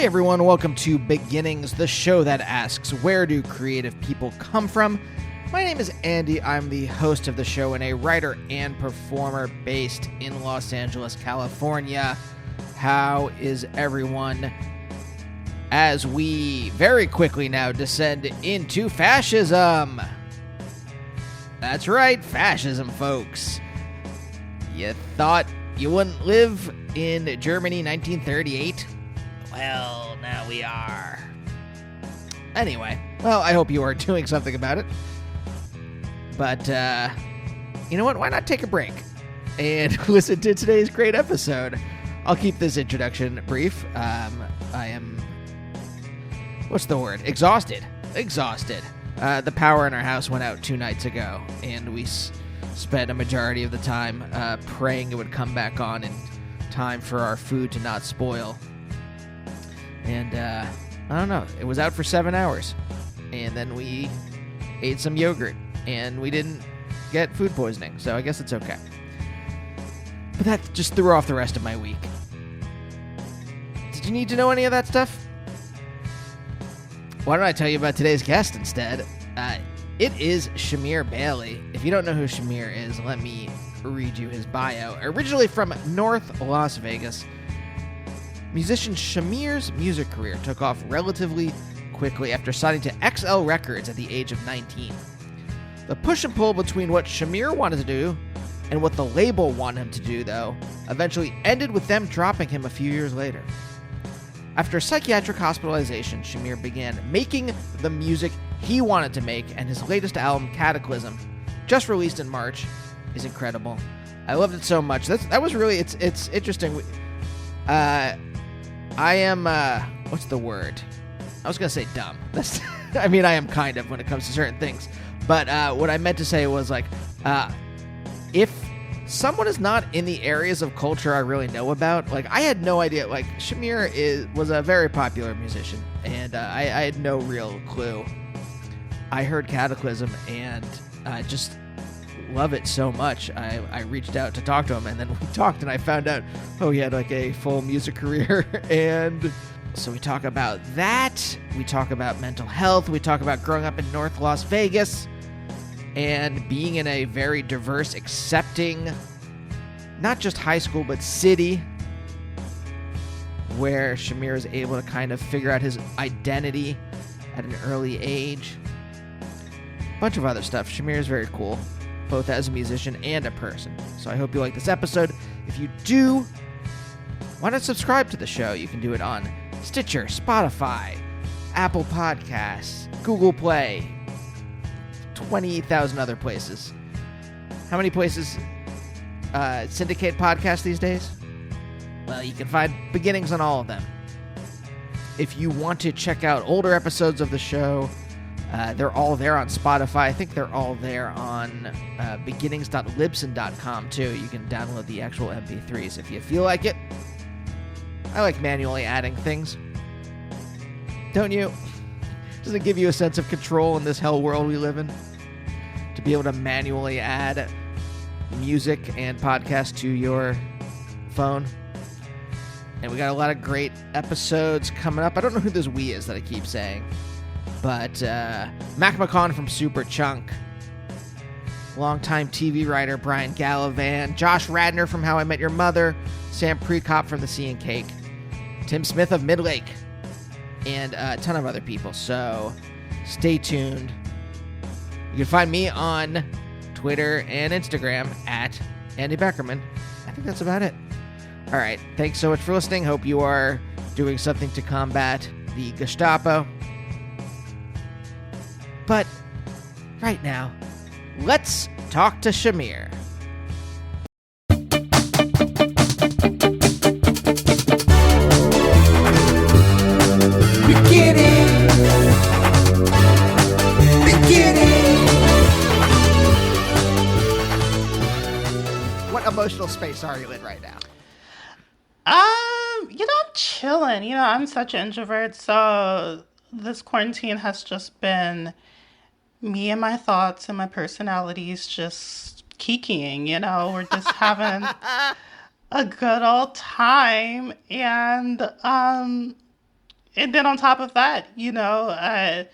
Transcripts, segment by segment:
Hey everyone, welcome to Beginnings, the show that asks, where do creative people come from? My name is Andy. I'm the host of the show and a writer and performer based in Los Angeles, California. How is everyone? As we very quickly now descend into fascism. That's right, fascism, folks. You thought you wouldn't live in Germany 1938? Well, now we are. Anyway, well, I hope you are doing something about it. But, you know what? Why not take a break and listen to today's great episode? I'll keep this introduction brief. I am, what's the word? Exhausted. The power in our house went out 2 nights ago, and we spent a majority of the time praying it would come back on in time for our food to not spoil. And, I don't know, it was out for 7 hours. And then we ate some yogurt, and we didn't get food poisoning, so I guess it's okay. But that just threw off the rest of my week. Did you need to know any of that stuff? Why don't I tell you about today's guest instead? It is Shamir Bailey. If you don't know who Shamir is, let me read you his bio. Originally from North Las Vegas, musician Shamir's music career took off relatively quickly after signing to XL Records at the age of 19. The push and pull between what Shamir wanted to do and what the label wanted him to do, though, eventually ended with them dropping him a few years later. After psychiatric hospitalization, Shamir began making the music he wanted to make, and his latest album, Cataclysm, just released in March, is incredible. I loved it so much. That was really, it's interesting. I am, what's the word? I was going to say dumb. I mean, I am kind of when it comes to certain things. But what I meant to say was, like, if someone is not in the areas of culture I really know about, like, I had no idea. Like, Shamir was a very popular musician, and I had no real clue. I heard Cataclysm, and I just love it so much. I reached out to talk to him, and then we talked, and I found out, he had like a full music career. And so we talk about that. We talk about mental health. We talk about growing up in North Las Vegas and being in a very diverse, accepting, not just high school, but city, where Shamir is able to kind of figure out his identity at an early age. A bunch of other stuff. Shamir is very cool, both as a musician and a person. So I hope you like this episode. If you do, why not subscribe to the show? You can do it on Stitcher, Spotify, Apple Podcasts, Google Play, 20,000 other places. How many places syndicate podcasts these days? Well, you can find Beginnings on all of them. If you want to check out older episodes of the show, they're all there on Spotify. I think they're all there on beginnings.libsyn.com too. You can download the actual MP3s if you feel like it. I like manually adding things. Don't you? Does it give you a sense of control in this hell world we live in? To be able to manually add music and podcasts to your phone? And we got a lot of great episodes coming up. I don't know who this we is that I keep saying. But Mac McCon from Super Chunk, longtime TV writer Brian Gallivan, Josh Radner from How I Met Your Mother, Sam Prekop from The Sea and Cake, Tim Smith of Midlake, and a ton of other people. So stay tuned. You can find me on Twitter and Instagram at Andy Beckerman. I think that's about it. All right. Thanks so much for listening. Hope you are doing something to combat the Gestapo. But right now, let's talk to Shamir. What emotional space are you in right now? I'm chilling. I'm such an introvert, so this quarantine has just been me and my thoughts and my personalities just kikiing, we're just having a good old time. And and then on top of that, I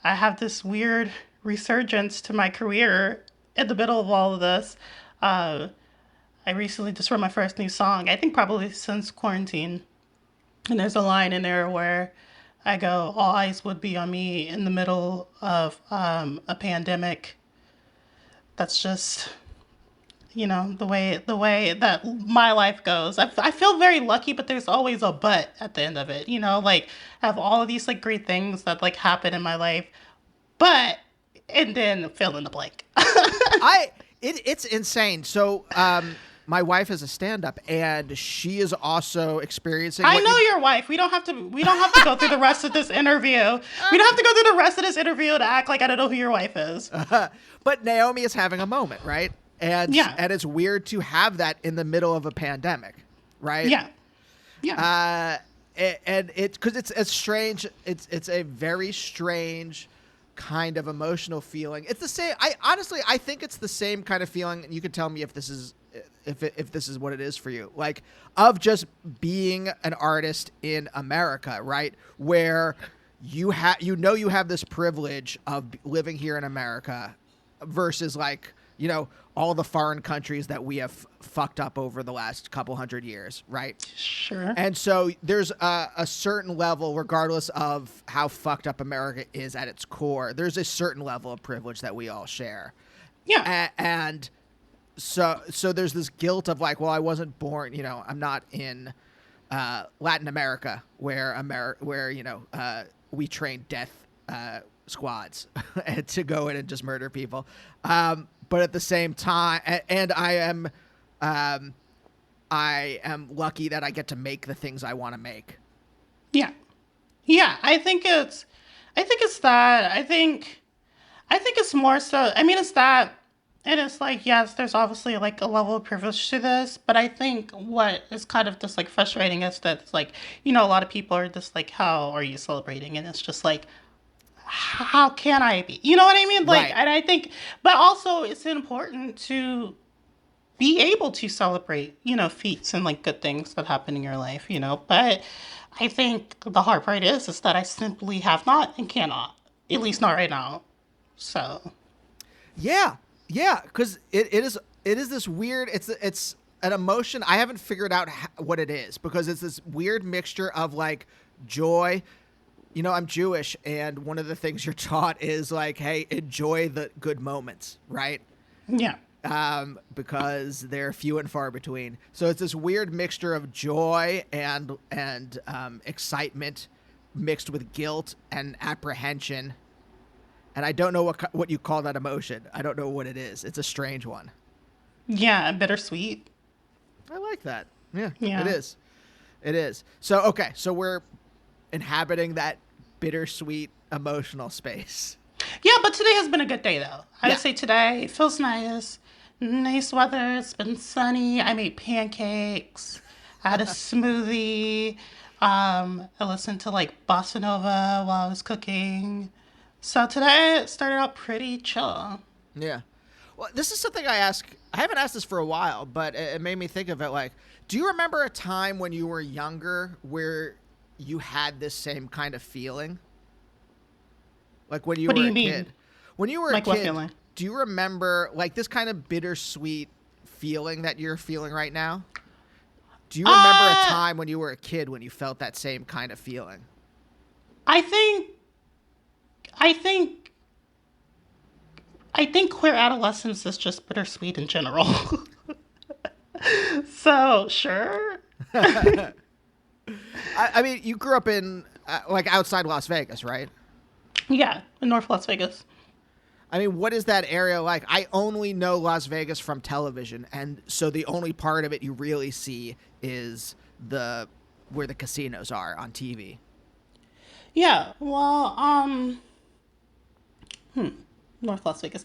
have this weird resurgence to my career in the middle of all of this. Uh, I recently just wrote my first new song, I think probably since quarantine. And there's a line in there where I go, all eyes would be on me in the middle of a pandemic. That's just, the way that my life goes. I feel very lucky, but there's always a but at the end of it. Like I have all of these like great things that like happen in my life, but and then fill in the blank. It's insane. So my wife is a stand-up, and she is also experiencing. I know your wife. We don't have to. We don't have to go through the rest of this interview. We don't have to go through the rest of this interview to act like I don't know who your wife is. But Naomi is having a moment, right? And Yeah. and it's weird to have that in the middle of a pandemic, right? Yeah. Yeah. And it because it's a strange. It's a very strange kind of emotional feeling. It's the same. I think it's the same kind of feeling. And you can tell me if this is if this is what it is for you, like of just being an artist in America, right? Where you have this privilege of living here in America versus like, all the foreign countries that we have fucked up over the last couple hundred years, right? Sure. And so there's a certain level, regardless of how fucked up America is at its core, there's a certain level of privilege that we all share. Yeah. And so there's this guilt of like, well, I wasn't born, I'm not in Latin America where we train death squads to go in and just murder people. But at the same time, and I am lucky that I get to make the things I want to make. Yeah. Yeah. I think it's that. I think it's more so. I mean, it's that. And it's like, yes, there's obviously like a level of privilege to this, but I think what is kind of just like frustrating is that it's like, a lot of people are just like, how are you celebrating? And it's just like, how can I be? You know what I mean? Like, Right. and I think, but also it's important to be able to celebrate, feats and like good things that happen in your life, but I think the hard part is that I simply have not and cannot, at least not right now. So, Yeah, because it is this weird. It's an emotion I haven't figured out what it is, because it's this weird mixture of like joy. I'm Jewish, and one of the things you're taught is like, hey, enjoy the good moments, right? yeah. Because they're few and far between. So it's this weird mixture of joy and excitement mixed with guilt and apprehension. And I don't know what you call that emotion. I don't know what it is. It's a strange one. Yeah, bittersweet. I like that. Yeah, Yeah. it is. It is. So, okay. So we're inhabiting that bittersweet emotional space. Yeah, but today has been a good day though. I Yeah. would say today it feels nice. Nice weather. It's been sunny. I made pancakes. I had a smoothie. I listened to like bossa nova while I was cooking. So today it started out pretty chill. Yeah. Well, this is something I haven't asked this for a while, but it made me think of it. Like, do you remember a time when you were younger where you had this same kind of feeling? Like when you What do were you a mean? kid. When you were Like a what kid, feeling? do you remember like this kind of bittersweet feeling that you're feeling right now? Do you remember a Uh, time when you were a kid when you felt that same kind of feeling? I think, I think, I think queer adolescence is just bittersweet in general. So sure. I mean, you grew up in like outside Las Vegas, right? Yeah, in North Las Vegas. I mean, what is that area like? I only know Las Vegas from television, and so the only part of it you really see is the where the casinos are on TV. Yeah, well, North Las Vegas.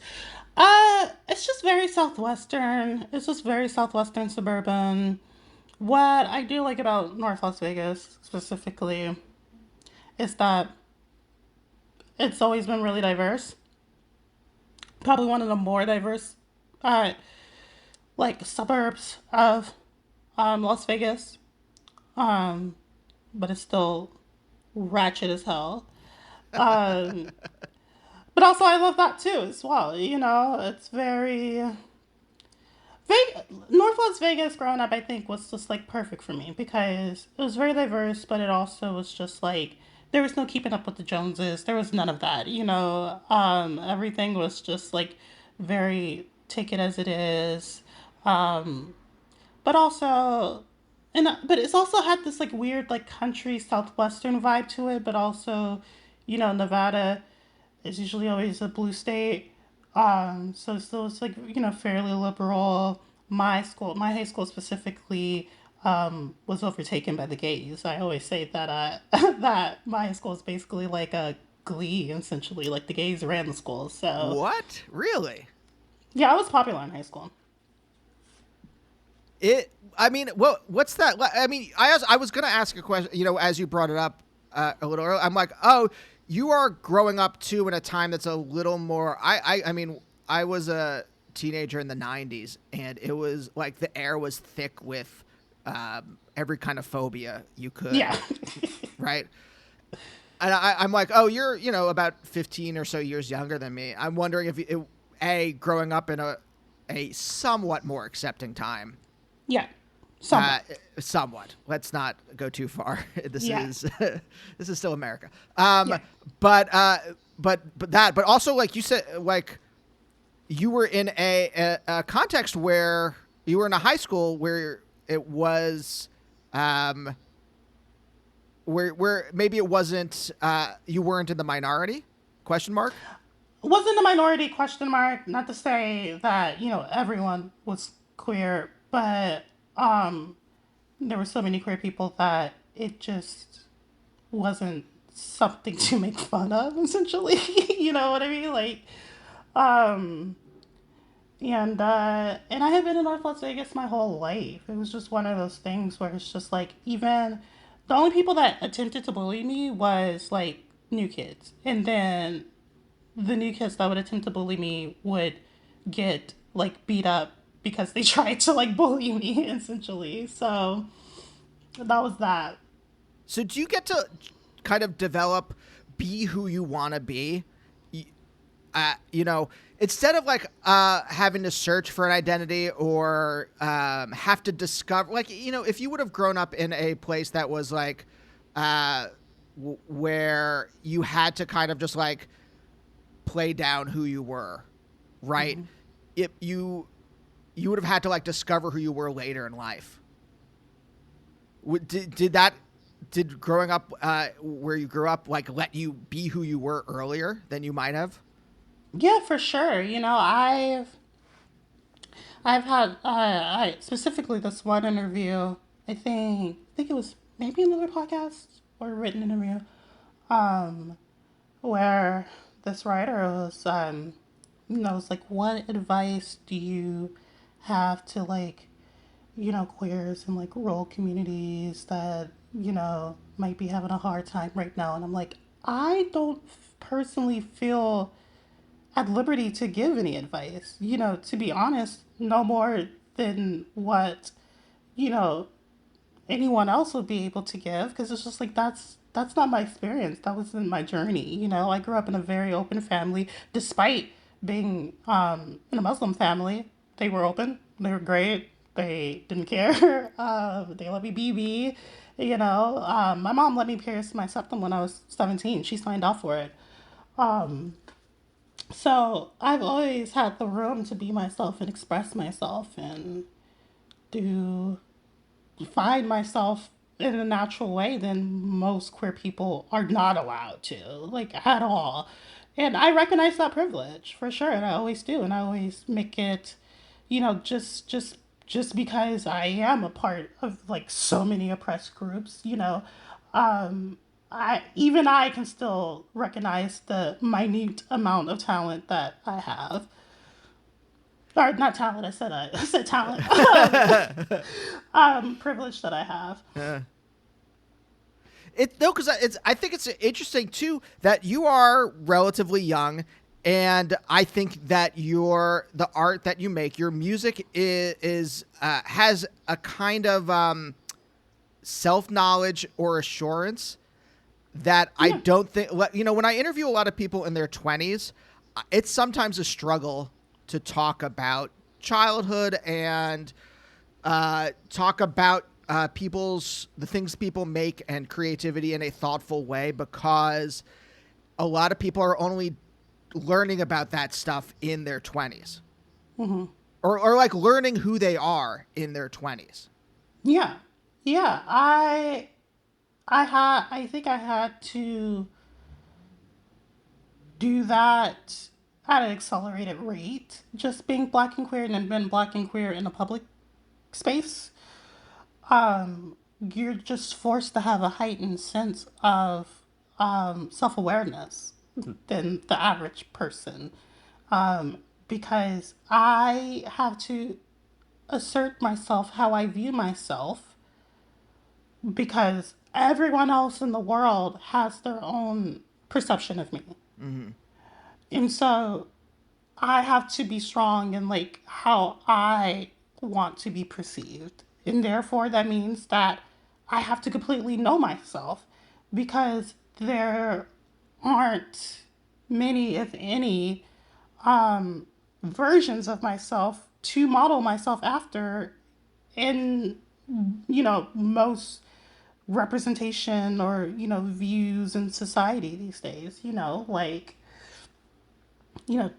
It's just very southwestern. It's just very southwestern suburban. What I do like about North Las Vegas specifically is that it's always been really diverse. Probably one of the more diverse, uh, like suburbs of Las Vegas. Um, but it's still ratchet as hell. Um, but also I love that too as well. You know, it's very Northwest Vegas growing up, I think, was just like perfect for me because it was very diverse, but it also was just like there was no keeping up with the Joneses. There was none of that, you know. Everything was just like very take it as it is, um, but also, but it's also had this like weird like country southwestern vibe to it, but also, you know, Nevada is usually always a blue state. So it's like, you know, fairly liberal. My high school specifically, was overtaken by the gays. I always say that that my high school is basically like a glee, essentially. Like the gays ran the school. So What? Really? yeah, I was popular in high school. It. I mean, what's that? I mean, I was gonna ask a question. You know, as you brought it up a little earlier, I'm like, oh, you are growing up too in a time that's a little more. I mean, I was a teenager in the '90s, and it was like the air was thick with every kind of phobia you could, Yeah. right? And I'm like, oh, you're about 15 or so years younger than me. I'm wondering if growing up in a somewhat more accepting time. Yeah. Uh, Somewhat. somewhat. Let's not go too far. This Yeah. is this is still America. Yeah. But also like you said, like you were in a context where you were in a high school where it was, where maybe it wasn't, you weren't in the minority? Question mark. Wasn't a minority, question mark. Not to say that, you know, everyone was queer, but there were so many queer people that it just wasn't something to make fun of, essentially. You know what I mean? Like, um, and I have been in North Las Vegas my whole life. It was just one of those things where it's just like even the only people that attempted to bully me was like new kids, and then the new kids that would attempt to bully me would get like beat up because they tried to like bully me essentially. So that was that. So do you get to kind of develop, be who you want to be? You know, instead of like having to search for an identity or have to discover, like, you know, if you would have grown up in a place that was like where you had to kind of just like play down who you were, right? Mm-hmm. If you would have had to like discover who you were later in life. Did growing up where you grew up like let you be who you were earlier than you might have? Yeah, for sure. You know, I've had I specifically this one interview. I think it was maybe another podcast or a written interview, um, where this writer was you know, it's like, what advice do you have to like, you know, queers in like rural communities that, you know, might be having a hard time right now? And I'm like, I don't personally feel at liberty to give any advice. You know, to be honest, no more than what, you know, anyone else would be able to give, because it's just like that's not my experience. That wasn't my journey. You know, I grew up in a very open family, despite being in a Muslim family. They were open. They were great. They didn't care. They let me BB. You know, my mom let me pierce my septum when I was 17. She signed off for it. Um, so I've always had the room to be myself and express myself and do find myself in a natural way than most queer people are not allowed to, like at all. And I recognize that privilege for sure, and I always do, and I always make it, you know, just because I am a part of like so many oppressed groups, you know, I can still recognize the minute amount of talent that I have. Or not talent, I said talent. Privilege that I have. It no, because I think it's interesting too that you are relatively young, and I think that the art that you make, your music is has a kind of self knowledge or assurance that I Yeah. don't think, when I interview a lot of people in their 20s, it's sometimes a struggle to talk about childhood and talk about the things people make and creativity in a thoughtful way, because a lot of people are only learning about that stuff in their 20s, or like learning who they are in their 20s. Yeah. Yeah. I think I had to do that at an accelerated rate, just being black and queer and then being black and queer in a public space. You're just forced to have a heightened sense of self awareness than the average person. Because I have to assert myself how I view myself, because everyone else in the world has their own perception of me. And so I have to be strong in like how I want to be perceived. And therefore that means that I have to completely know myself, because there aren't many, if any, versions of myself to model myself after in, most representation or, views in society these days, like, you know,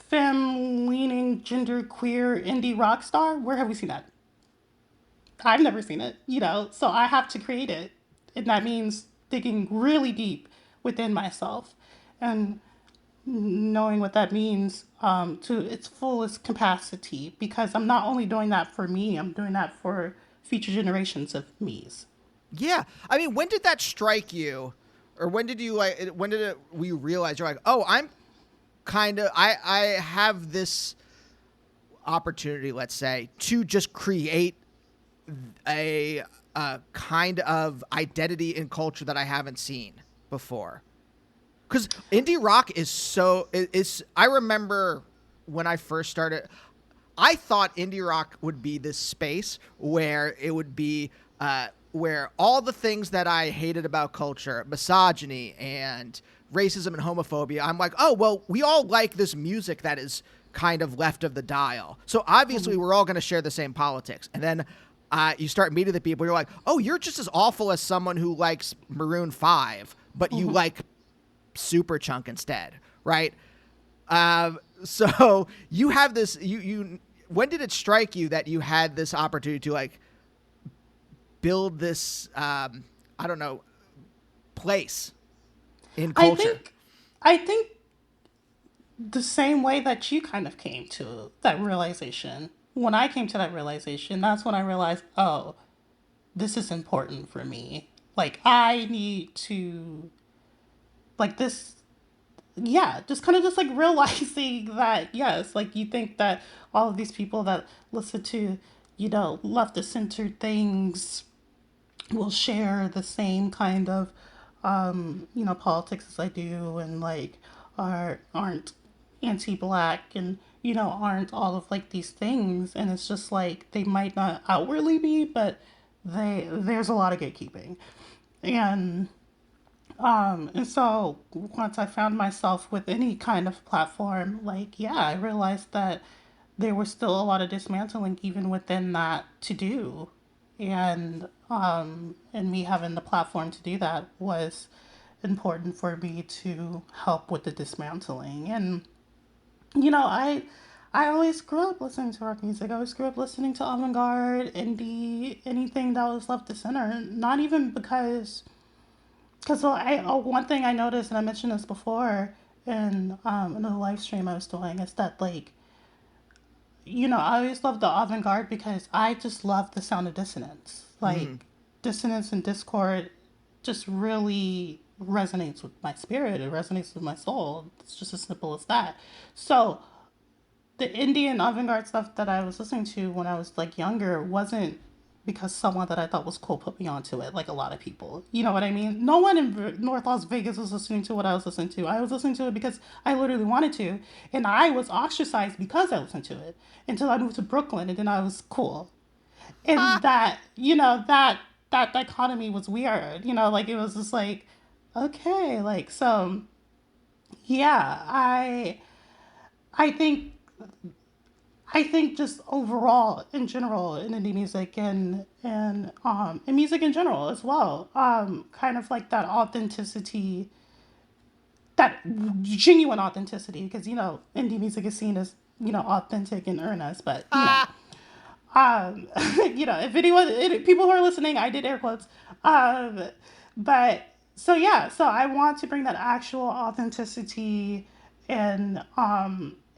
femme leaning, gender queer indie rock star. Where have we seen that? I've never seen it, so I have to create it. And that means digging really deep within myself and knowing what that means to its fullest capacity, because I'm not only doing that for me, I'm doing that for future generations of me's. Yeah, I mean, when did that strike you, or when did you like? When did we realize you're like, oh, I'm kind of I have this opportunity, let's say, to just create a kind of identity and culture that I haven't seen before. Because indie rock is so is. I remember when I first started, I thought indie rock would be this space where it would be where all the things that I hated about culture, misogyny and racism and homophobia, I'm like, oh well, we all like this music that is kind of left of the dial. So obviously, we're all going to share the same politics. And then you start meeting the people, you're like, oh, you're just as awful as someone who likes Maroon 5, but you like Superchunk instead, right? So you have this. You when did it strike you that you had this opportunity to like build this? I don't know, place in I culture. think, I think the same way that you kind of came to that realization. When I came to that realization, that's when I realized, oh, this is important for me. Like, I need to, like, this, yeah, just kind of just like realizing that, yes, like, you think that all of these people that listen to, leftist centered things will share the same kind of, politics as I do, and like aren't anti-black, and aren't all of like these things, and it's just like they might not outwardly be, but there's a lot of gatekeeping, and and so once I found myself with any kind of platform, like, yeah, I realized that there was still a lot of dismantling even within that to do. And me having the platform to do that was important for me to help with the dismantling. And I always grew up listening to rock music. I always grew up listening to avant-garde, indie, anything that was left to center. Not even because one thing I noticed, and I mentioned this before in the live stream I was doing, is that like, I always loved the avant-garde because I just love the sound of dissonance. Like, dissonance and discord just really resonates with my spirit. It resonates with my soul. It's just as simple as that. So the Indian avant-garde stuff that I was listening to when I was like younger wasn't because someone that I thought was cool put me onto it, like a lot of people. You know what I mean? No one in North Las Vegas was listening to what I was listening to. I was listening to it because I literally wanted to, and I was ostracized because I listened to it until I moved to Brooklyn, and then I was cool. And that, that dichotomy was weird, like it was just like, okay, like, so yeah, I think I think just overall in general in indie music and music in general as well, kind of like that authenticity, that genuine authenticity, because indie music is seen as authentic and earnest, but Ah, um if anyone, people who are listening, I did air quotes, um but so yeah, so I want to bring that actual authenticity, and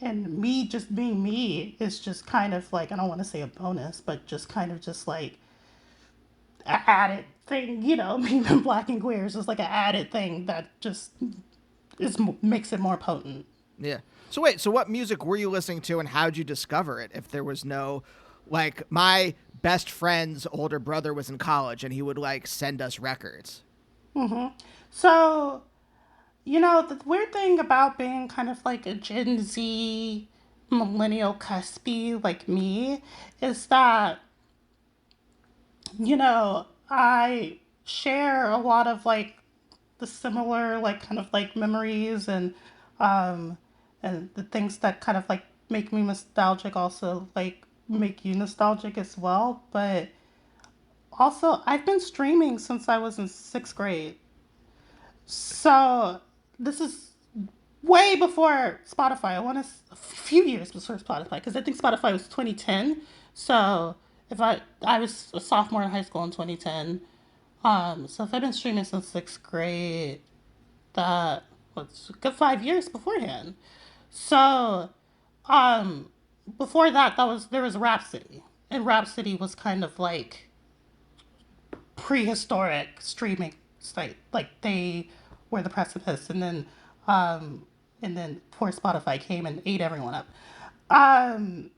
me just being me is just kind of like, I don't want to say a bonus, but just kind of just like an added thing, being black and queer is just like an added thing that just makes it more potent. yeah. So wait, so what music were you listening to, and how'd you discover it? If there was no, like, my best friend's older brother was in college, and he would like send us records. So the weird thing about being kind of like a Gen Z millennial cuspy like me is that, I share a lot of like the similar like kind of like memories um and the things that kind of like make me nostalgic also like make you nostalgic as well. But also I've been streaming since I was in 6th grade. So this is way before Spotify. I want to a few years before Spotify, because I think Spotify was 2010. So if I was a sophomore in high school in 2010. So if I've been streaming since 6th grade, that was a good 5 years beforehand. So um, before that, there was Rhapsody, and Rhapsody was kind of like prehistoric streaming site. Like they were the precipice, and then poor Spotify came and ate everyone up. Um,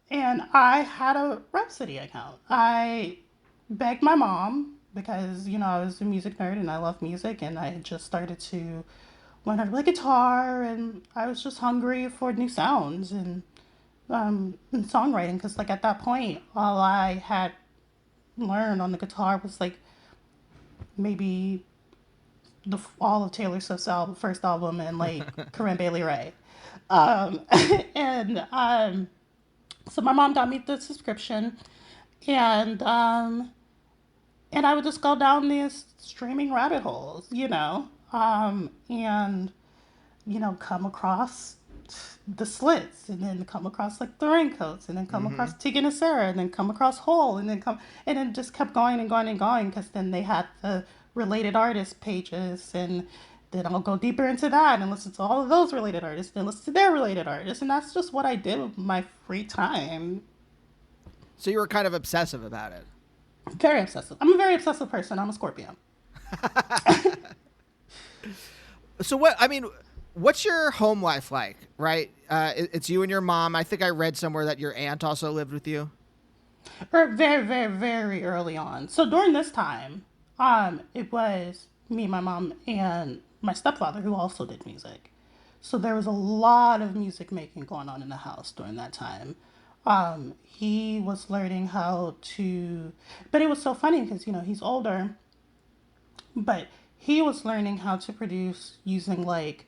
and I had a Rhapsody account. I begged my mom because I was a music nerd and I love music, and I had just started to learn how to play guitar, and I was just hungry for new sounds and songwriting, because like at that point all I had learned on the guitar was like maybe all of Taylor Swift's first album and like Corinne Bailey Rae. Um, and so my mom got me the subscription, and and I would just go down these streaming rabbit holes, and come across the Slits, and then come across like the Raincoats, and then come across Tegan and Sarah, and then come across Hole, and then just kept going and going and going, because then they had the related artist pages, and then I'll go deeper into that and listen to all of those related artists, then listen to their related artists, and that's just what I did with my free time. So you were kind of obsessive about it. Very obsessive. I'm a very obsessive person. I'm a Scorpio. So what? I mean, what's your home life like? Right? It's you and your mom. I think I read somewhere that your aunt also lived with you. Or very, very, very early on. So during this time, it was me, my mom, and my stepfather, who also did music. So there was a lot of music making going on in the house during that time. He was learning how to, but it was so funny because he's older, but he was learning how to produce using like,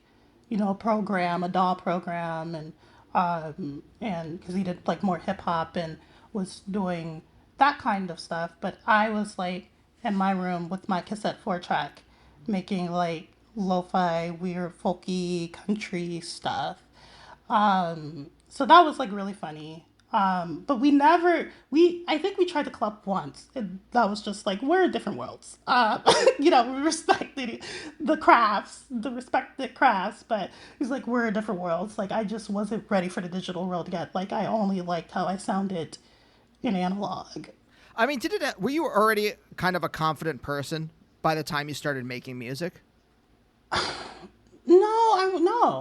a program, a DAW program, and because he did like more hip hop and was doing that kind of stuff. But I was like in my room with my cassette 4 track, making like lo-fi, weird, folky, country stuff. So that was like really funny. But I think we tried to club once. And that was just like, we're in different worlds. We respected the respected crafts, but he's like, we're in different worlds. Like, I just wasn't ready for the digital world yet. Like, I only liked how I sounded in analog. I mean, were you already kind of a confident person by the time you started making music? No.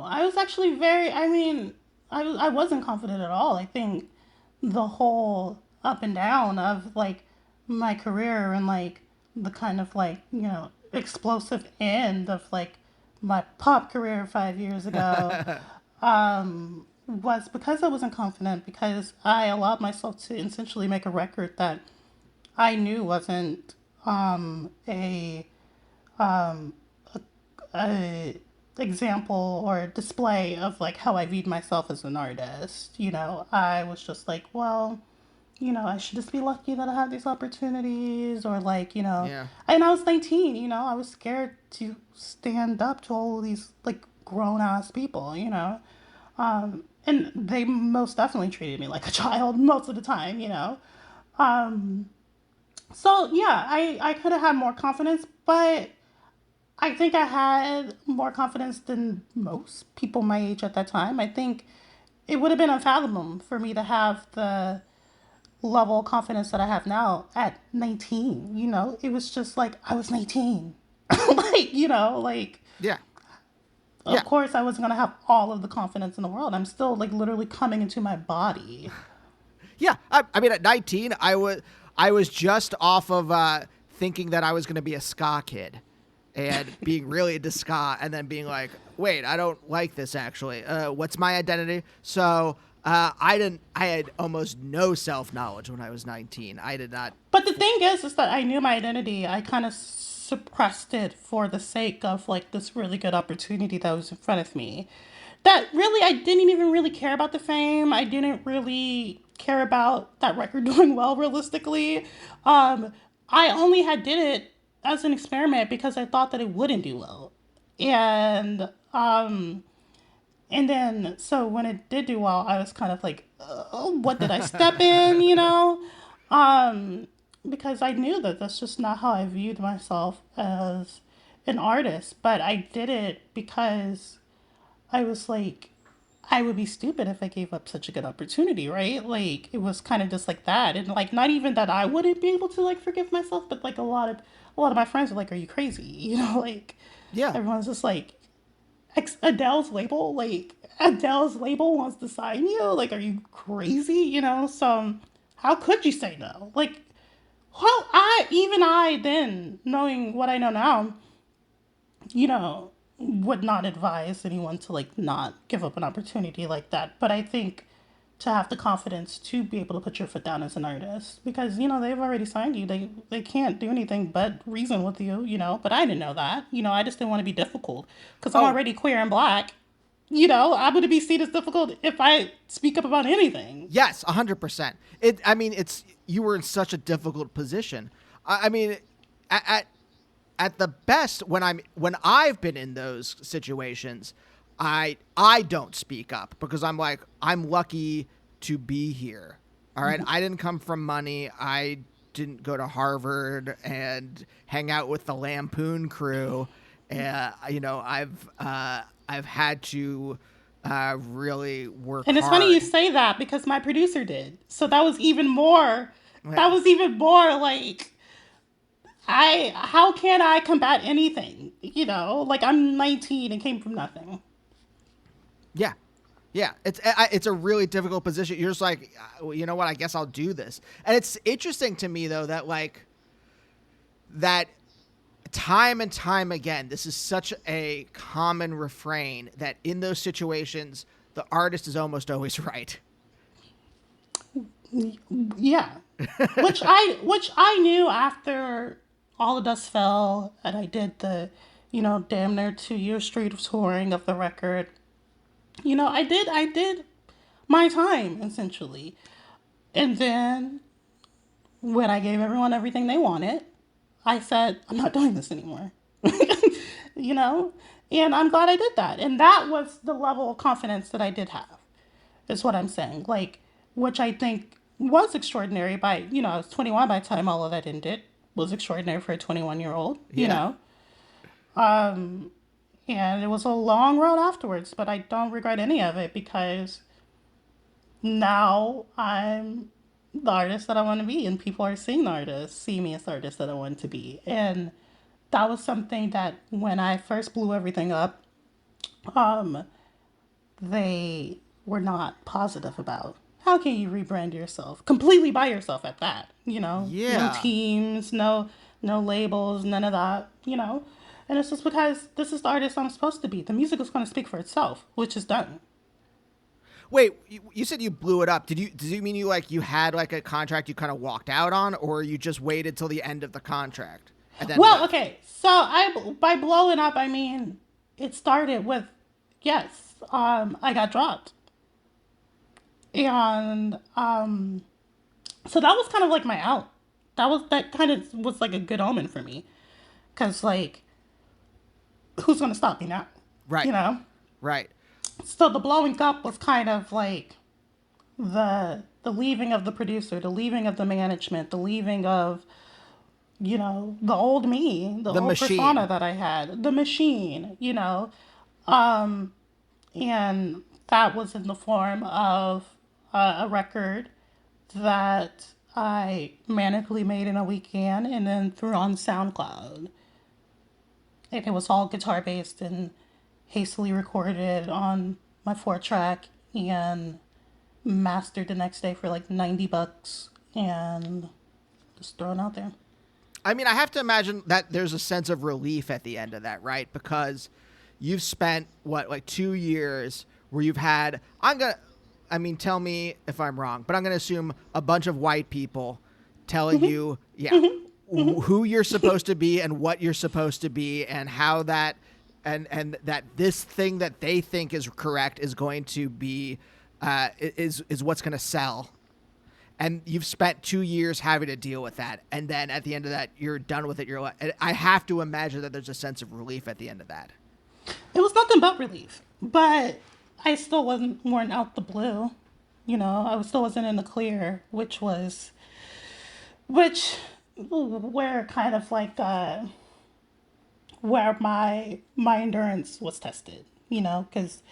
I was actually I wasn't confident at all. I think the whole up and down of like my career and like the kind of like explosive end of like my pop career 5 years ago was because I wasn't confident, because I allowed myself to essentially make a record that I knew wasn't a um, a example or display of like how I viewed myself as an artist. You know, I was just like, well, you know, I should just be lucky that I have these opportunities, or like, you know, Yeah. and I was 19, you know, I was scared to stand up to all of these like grown ass people, you know. And they most definitely treated me like a child most of the time, you know. Um, so yeah, I could have had more confidence, but I think I had more confidence than most people my age at that time. I think it would have been unfathomable for me to have the level of confidence that I have now at 19. You know, it was just like I was 19. Like, you know, like, Yeah. of Yeah. course, I wasn't going to have all of the confidence in the world. I'm still like literally coming into my body. Yeah. I mean, at 19, I was just off of thinking that I was going to be a ska kid and being really into ska, and then being like, wait, I don't like this actually. What's my identity? So I had almost no self knowledge when I was 19. I did not. But the thing is that I knew my identity. I kind of suppressed it for the sake of like this really good opportunity that was in front of me. That really, I didn't even really care about the fame. I didn't really care about that record doing well, realistically. I only had did it as an experiment because I thought that it wouldn't do well. And and then so when it did do well, I was kind of like, what did I step in, you know? Because I knew that that's just not how I viewed myself as an artist. But I did it because I was like, I would be stupid if I gave up such a good opportunity, right? Like it was kind of just like that, and like not even that I wouldn't be able to like forgive myself, but like a lot of my friends were like, "Are you crazy?" You know, like Yeah. everyone's just like, Adele's label wants to sign you. Like, are you crazy? You know, so how could you say no? Like, well, I then, knowing what I know now, you know, would not advise anyone to like not give up an opportunity like that. But I think to have the confidence to be able to put your foot down as an artist, because you know they've already signed you, they can't do anything but reason with you, you know. But I didn't know that, you know. I just didn't want to be difficult because I'm Oh, already queer and black, you know. I'm going to be seen as difficult if I speak up about anything. yes, 100%. I mean, it's you were in such a difficult position. I mean, at at the best, when I've been in those situations, I don't speak up because I'm like, I'm lucky to be here. All right, I didn't come from money. I didn't go to Harvard and hang out with the Lampoon crew. You know, I've had to really work And it's funny you hard. say that because my producer did. So that was even more. That Yeah, was even more like how can I combat anything? You know, like I'm 19 and came from nothing. yeah, yeah. It's a really difficult position. You're just like, well, you know what? I guess I'll do this. And it's interesting to me though that like that time and time again, this is such a common refrain that in those situations, the artist is almost always right. Yeah. Which I knew after all the dust fell and I did the, you know, damn near 2 years straight of touring of the record. You know, I did my time essentially. And then when I gave everyone everything they wanted, I said, I'm not doing this anymore. You know? And I'm glad I did that. And that was the level of confidence that I did have, is what I'm saying. Like, which I think was extraordinary by, you know, I was 21 by the time all of that ended. Was extraordinary for a 21-year-old, you Yeah. know? And it was a long road afterwards, but I don't regret any of it because now I'm the artist that I want to be, and people are seeing the artist, see me as the artist that I want to be. And that was something that when I first blew everything up, um, they were not positive about. How can you rebrand yourself completely by yourself at that? You know, no Yeah. teams, no labels, none of that. You know, and it's just because this is the artist I'm supposed to be. The music is going to speak for itself, which is done. Wait, you said you blew it up. Does you mean you had like a contract you kind of walked out on, or you just waited till the end of the contract and then Well, left? okay. So by blowing up, I mean it started with, yes, I got dropped, and so that was kind of like my out. That kind of was like a good omen for me, cause like who's gonna stop me now, you Right. know? Right. So the blowing up was kind of like the leaving of the producer, the leaving of the management, the leaving of, the old me, the The old persona machine. that I had, the machine, um, and that was in the form of a record that I manically made in a weekend and then threw on SoundCloud. And it was all guitar based and hastily recorded on my 4 track and mastered the next day for like $90 and just thrown out there. I mean, I have to imagine that there's a sense of relief at the end of that, right? Because you've spent what, like 2 years where you've had, I mean, tell me if I'm wrong, but I'm going to assume a bunch of white people telling you, yeah, who you're supposed to be and what you're supposed to be and how that, and that this thing that they think is correct is going to be, is what's going to sell. And you've spent 2 years having to deal with that, and then at the end of that, you're done with it. I have to imagine that there's a sense of relief at the end of that. It was nothing but relief, but I still weren't out the blue. I still wasn't in the clear, which where kind of like where my endurance was tested. Because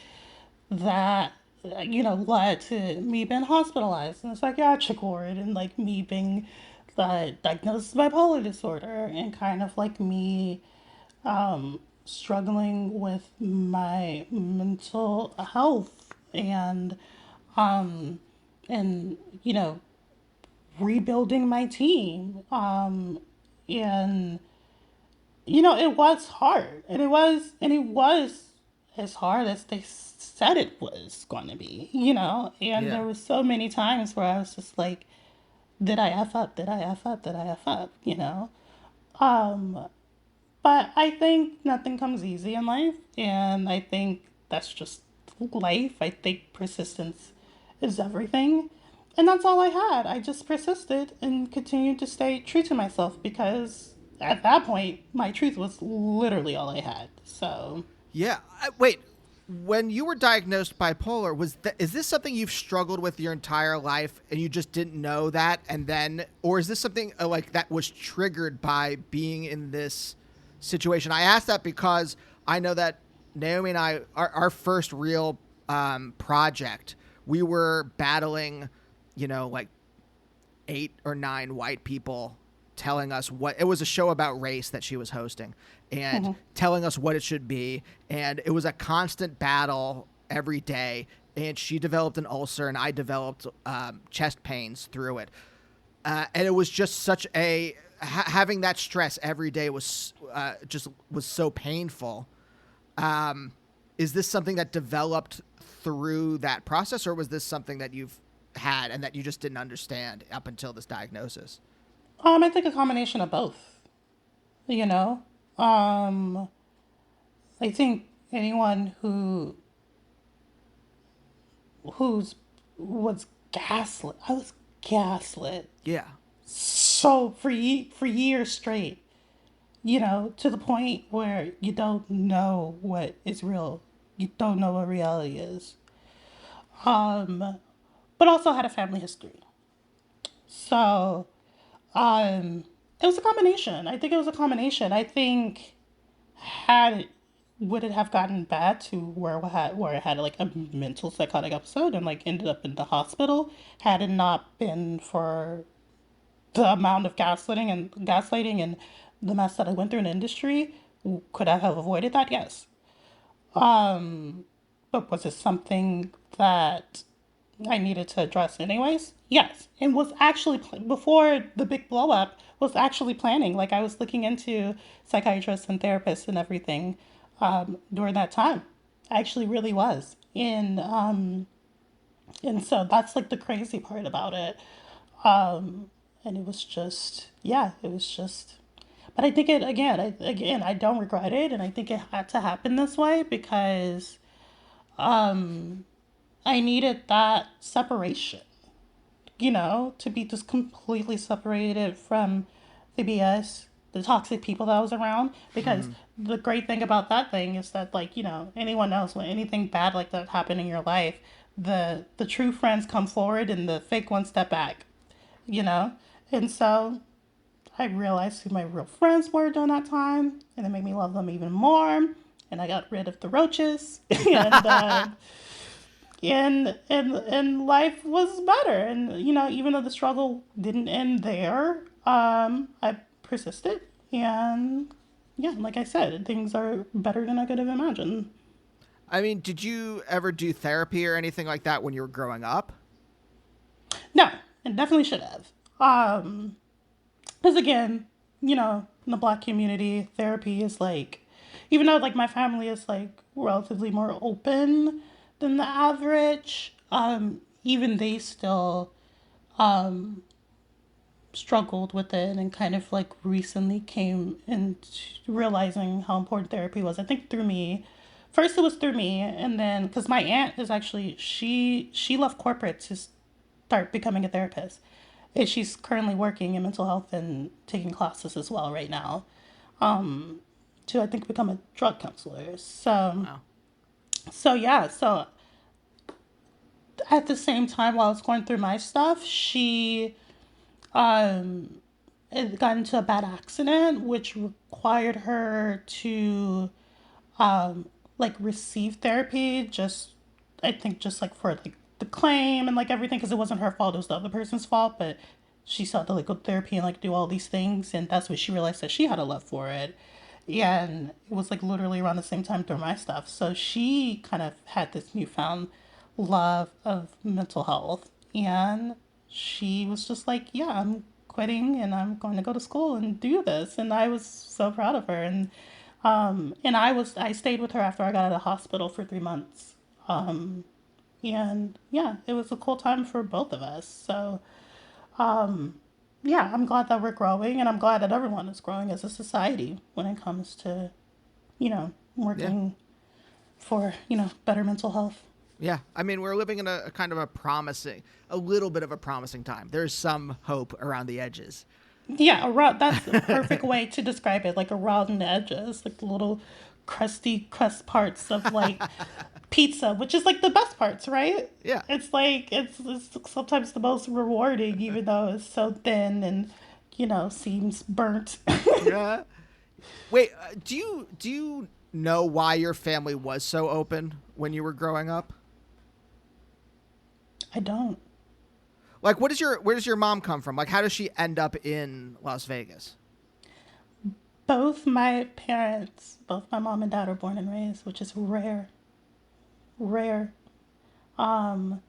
that led to me being hospitalized in a psychiatric ward and like me being diagnosed with bipolar disorder and kind of like me struggling with my mental health um and rebuilding my team and it was hard and it was as hard as they said it was going to be, and Yeah. there was so many times where I was just like, did I F up? Did I F up? Did I F up? Um, but I think nothing comes easy in life, and I think that's just life. I think persistence is everything. And that's all I had. I just persisted and continued to stay true to myself because at that point, my truth was literally all I had. So, Yeah. Wait. When you were diagnosed bipolar, is this something you've struggled with your entire life and you just didn't know that, and then, or is this something like that was triggered by being in this situation? I ask that because I know that Naomi and I, our first real project, we were battling, like 8 or 9 white people telling us what it was, a show about race that she was hosting and telling us what it should be. And it was a constant battle every day. And she developed an ulcer and I developed chest pains through it. And it was just such having that stress every day was was so painful. Is this something that developed through that process, or was this something that you've had and that you just didn't understand up until this diagnosis? I think a combination of both, you know? Um, I think anyone who's was gaslit, I was gaslit Yeah. so for years straight, to the point where you don't know what is real. You don't know what reality is. Um, but also had a family history. So, um, it was a combination. I think it was a combination. I think had it, would it have gotten bad to where it had like a mental psychotic episode and like ended up in the hospital had it not been for the amount of gaslighting and the mess that I went through in the industry? Could I have avoided that? Yes. But was it something that I needed to address anyways? Yes. And was actually, before the big blow up, was actually planning. Like I was looking into psychiatrists and therapists and everything during that time. I actually really was. And And so that's like the crazy part about it. And it was just, yeah, it was just, but I think it, again, I don't regret it. And I think it had to happen this way because I needed that separation, to be just completely separated from the BS, the toxic people that I was around. Because the great thing about that thing is that, like, anyone knows when anything bad like that happened in your life, the true friends come forward and the fake ones step back, you know? And so I realized who my real friends were during that time, and it made me love them even more. And I got rid of the roaches, and life was better. And even though the struggle didn't end there, I persisted, and yeah, like I said, things are better than I could have imagined. I mean, did you ever do therapy or anything like that when you were growing up? No, and definitely should have. Because again, in the Black community, therapy is like, even though like my family is like relatively more open than the average, even they still struggled with it, and kind of like recently came into realizing how important therapy was. I think through me. First it was through me, and then because my aunt is actually, she left corporate to start becoming a therapist. And she's currently working in mental health and taking classes as well right now, to I think become a drug counselor. Wow. So yeah, so at the same time while I was going through my stuff, she it got into a bad accident, which required her to like receive therapy. Just I think just like for like the claim and like everything, because it wasn't her fault; it was the other person's fault. But she sought to like go to therapy and like do all these things, and that's when she realized that she had a love for it. And it was like literally around the same time through my stuff. So she kind of had this newfound love of mental health. And she was just like, yeah, I'm quitting and I'm going to go to school and do this. And I was so proud of her. And I stayed with her after I got out of the hospital for 3 months. And yeah, it was a cool time for both of us. So yeah, I'm glad that we're growing, and I'm glad that everyone is growing as a society when it comes to, Yeah. working for, better mental health. Yeah. I mean, we're living in a kind of a little bit of a promising time. There's some hope around the edges. Yeah, that's a perfect way to describe it, like around the edges, like the little crusty crust parts of like pizza, which is like the best parts, right? Yeah. It's like it's sometimes the most rewarding, even though it's so thin and seems burnt. Yeah. Wait, do you know why your family was so open when you were growing up? I don't. Like, where does your mom come from? Like, how does she end up in Las Vegas? Both my parents, both my mom and dad, are born and raised, which is rare. Rare. Um,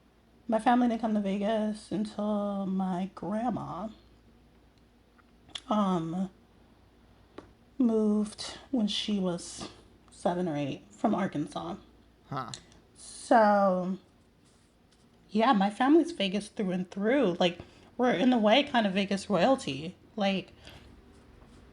my family didn't come to Vegas until my grandma um moved when she was 7 or 8 from Arkansas. Huh. So yeah, my family's Vegas through and through. Like we're in a way kind of Vegas royalty. Like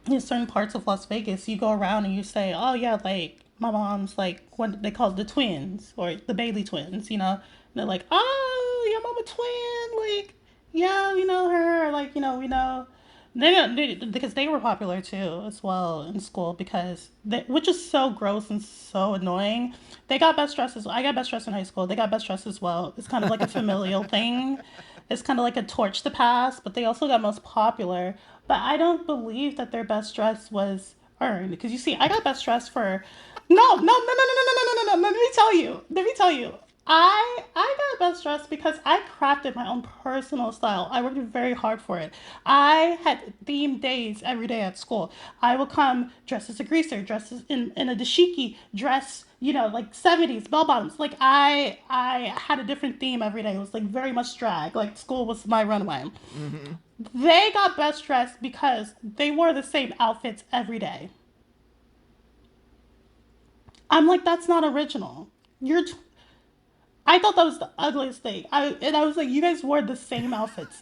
in certain parts of Las Vegas, you go around and you say, "Oh yeah, like my mom's like what they call the twins or the Bailey twins," And they're like, "Oh, your mama twin, like yeah, we know her, like we know." Because they were popular too as well in school because which is so gross and so annoying. They got best dresses. I got best dress in high school. They got best dress as well. It's kind of like a familial thing. It's kind of like a torch to pass, but they also got most popular. But I don't believe that their best dress was earned because you see, I got best dress for no. Let me tell you. Let me tell you. I got best dressed because I crafted my own personal style. I worked very hard for it. I had themed days every day at school. I would come dressed as a greaser, dressed as in a dashiki, dress, like 70s bell bottoms. Like I had a different theme every day. It was like very much drag. Like school was my runway. Mm-hmm. They got best dressed because they wore the same outfits every day. I'm like, that's not original. You're I thought that was the ugliest thing. I was like, you guys wore the same outfits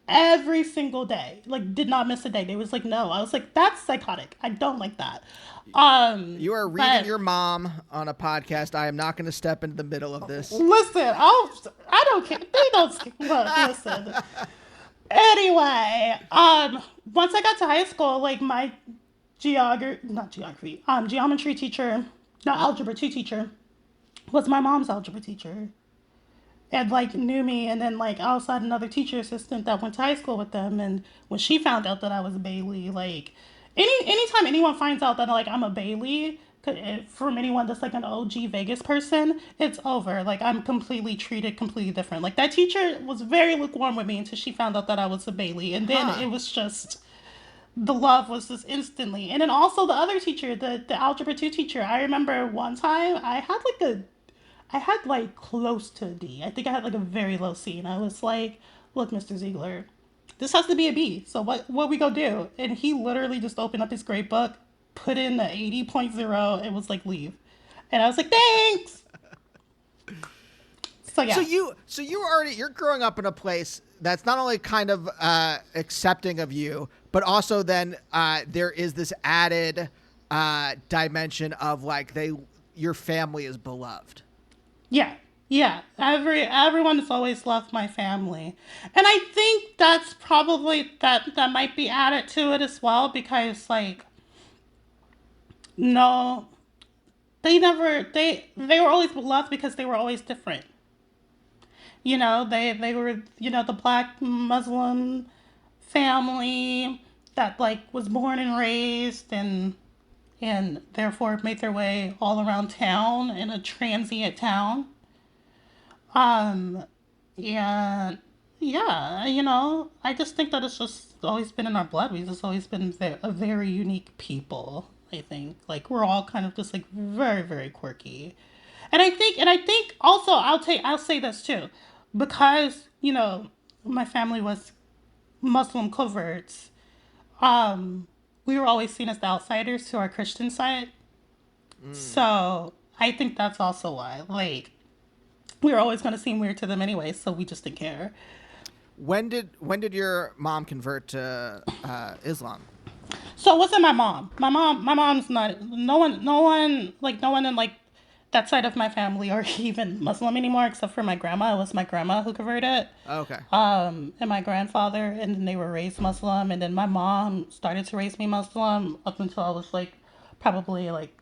every single day. Like, did not miss a day. They was like, no. I was like, that's psychotic. I don't like that. You are reading But your mom on a podcast. I am not going to step into the middle of this. listen, I don't care. They don't look, listen. Anyway, once I got to high school, like my geometry teacher, not algebra 2 teacher, was my mom's algebra teacher. And like knew me, and then like I also had another teacher assistant that went to high school with them, and when she found out that I was a Bailey, like anytime anyone finds out that like I'm a Bailey, from anyone that's like an OG Vegas person, it's over. Like I'm completely treated completely different. Like that teacher was very lukewarm with me until she found out that I was a Bailey, and then Huh. it was just the love was just instantly. And then also the other teacher, the algebra 2 teacher, I remember one time I had like close to a D. I think I had like a very low C, and I was like, "Look, Mr. Ziegler, this has to be a B. So what we go do?" And he literally just opened up his grade book, put in the 80.0, and was like, "Leave." And I was like, "Thanks." So So yeah, you're growing up in a place that's not only kind of accepting of you, but also then there is this added dimension of like your family is beloved. yeah, yeah. Everyone has always loved my family, and I think that's probably that might be added to it as well because like no, they were always beloved because they were always different. They were the black Muslim family that like was born and raised and therefore made their way all around town in a transient town. Um, and yeah, I just think that it's just always been in our blood. We've just always been a very unique people. I think like we're all kind of just like very very quirky, and I think also I'll say this too, because my family was Muslim converts. We were always seen as the outsiders to our Christian side, Mm. so I think that's also why like we were always going to seem weird to them anyway, so we just didn't care. When did your mom convert to Islam? So it wasn't my mom. My mom's not. No one in like that side of my family are even Muslim anymore, except for my grandma. It was my grandma who converted. Okay. And my grandfather, and then they were raised Muslim, and then my mom started to raise me Muslim up until I was like probably like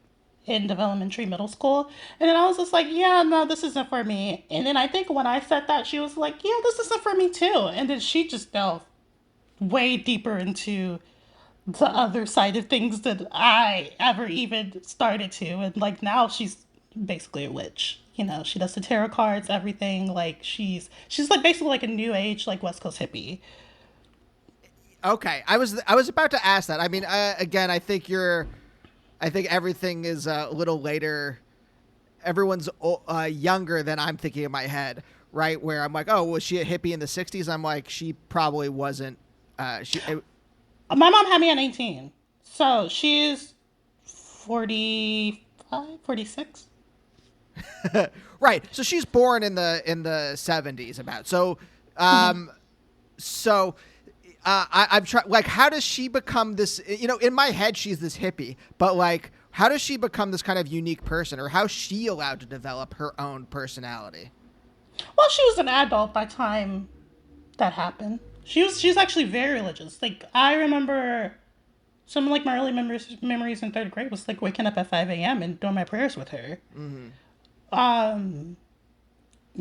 in developmentary middle school, and then I was just like, yeah, no, this isn't for me. And then I think when I said that, she was like, yeah, this isn't for me too. And then she just delved way deeper into the other side of things that I ever even started to. And like now she's basically a witch. She does the tarot cards, everything. Like she's like basically like a new age like West Coast hippie. Okay. I was about to ask that. I mean, again, I think everything is a little later. Everyone's younger than I'm thinking in my head, right? Where I'm like, oh, was she a hippie in the '60s? I'm like, she probably wasn't. She My mom had me at 18. So she's 45, 46. right. So she's born in the '70s, about. Um, so I'm trying. Like, how does she become this? In my head, she's this hippie, but like, how does she become this kind of unique person, or how's she allowed to develop her own personality? Well, she was an adult by the time that happened. She's actually very religious. Like I remember some of like my early memories in third grade was like waking up at 5 a.m. and doing my prayers with her. Mm-hmm. Um,